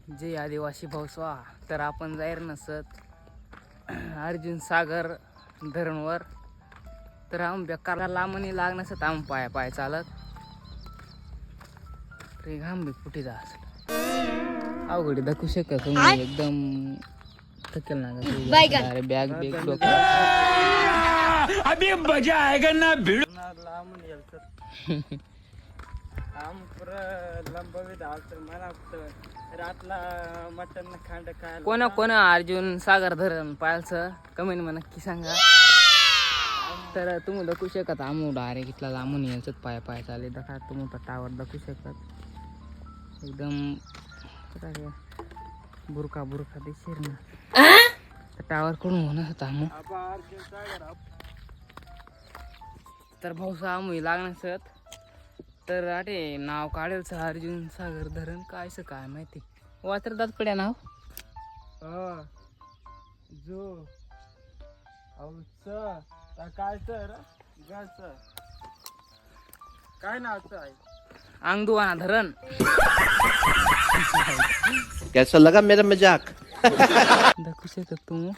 जय आदिवासी भाऊसवा. तर आपण जाहीर नसत अर्जुन सागर धरणवर. तर आम बेकार लांबणी लागण्यासत आम पाय पाय चालत रे घाम बी कुठे जा अवघडी दाखवू शकत तुम्ही एकदम थकेल ना. अरे बॅग बिग डोक्यात अभी मजा आएगा ना भिड़ लांबून यायचं आम पुरं लंबवीत आलत मला रातला मटन खांड खायला कोणा कोणा अर्जुन सागर धरण पाहायचं कमेंट मध्ये नक्की सांगा. तर तुम्ही दाखवू शकत आमू डायरेक्ट इथला लांबून यायचं पाय पाय चाले दाखा तुम्ही टावर दाखवू शकत एकदम बुरका बुरका दिसेल ना टावर कडून होणार होता आमू. तर भाऊसा आमू लागण्यासत तर अरे नाव काढेलच अर्जुन सागर धरण कायच काय माहिती वाचरतात पड्या नाव जो काय तर काय नाव आहे अंगदुवाना धरण. कैसा लगा मेरा मजाक? दाखवू शकत तू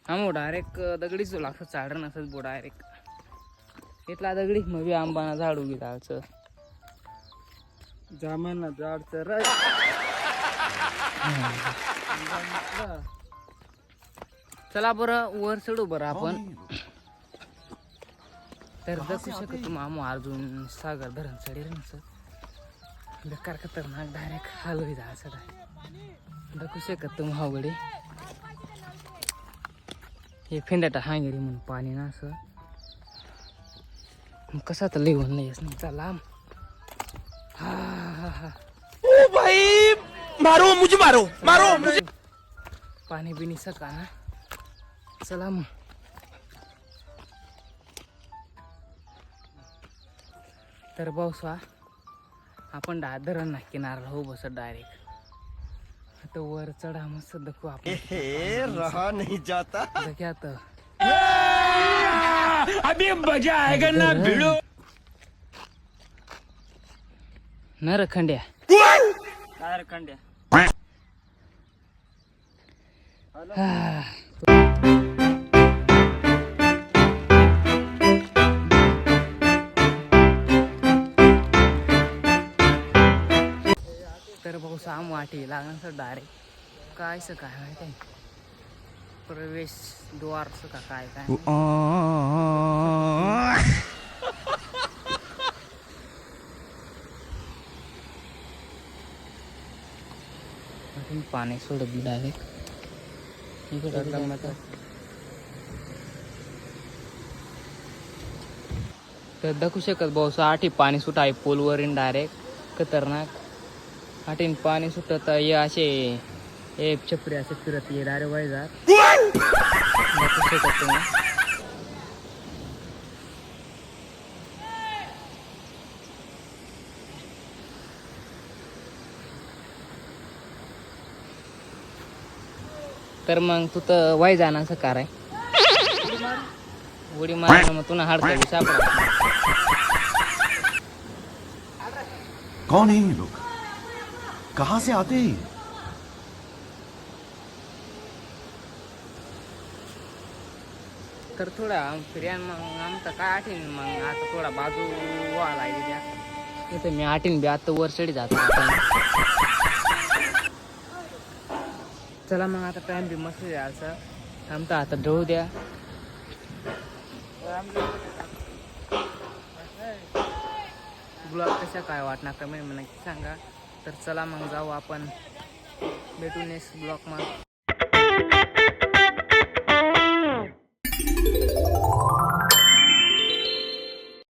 आमो डायरेक्ट दगडीच लागतं चाडर नसत बो डायरेक्ट इथला दगडी मग आंबाना झाडू घेताचं जामाना झाडचं राय चला बरं वर चढू बरं आपण. तर दाखवू शकत तू मामू अर्जुन सागर धरण चढेल नसत बेकार खतरनाक डायरेक्ट हलवी जायचं दाखवू शकत तू मावगडे हे फेंडाटा हांगेरी म्हणून पाणी ना असं कसा तर लिहून नाही चला हा हा हा ओ भाई मारो मुझे मारो मारो मुझे. पाणी बिनी सका ना चला मग. तर पावसा आपण धरण ना किनारा हो बस डायरेक्ट आता वर चढा मस्त दाखवू आपण रहा नहीं जाता. आता अभी मजा आएगा ना भिड़ो. नरखंड्या काय खंड्या तर भाऊ साम वाटी लागणार डायरेक्ट कायच काय माहिती प्रवेश द्वारच का काय काय पाणी सोडत डायरेक्ट तर दाखवू शकत भाऊ आठी पाणी सुट आहे पोलवरील डायरेक्ट खतरनाक आठीन पाणी सुटत ये असे एक छपरी असे फिरत ये डायरेक्ट वाईजात दाखवू शकत तुम्ही. तर मग तू तर वाई जाण्याचं कार आहे उडी मार मग तुला हाडतं सापडा. कौन है ये लोग? कहाँ से आते हैं? तर थोडा फिर्यान मग आमचं काय आठीन मग आता थोडा बाजू व्हायला द्या इथं मी आठीन बी आता वर चढी जातो चला मग आता टाइम बी मस्त द्यायचा आमचा आता ढवू द्या ब्लॉग कशा काय वाटणार कमेंट मला सांगा. तर चला मग जाऊ आपण भेटू नेक्स्ट ब्लॉग मध्ये.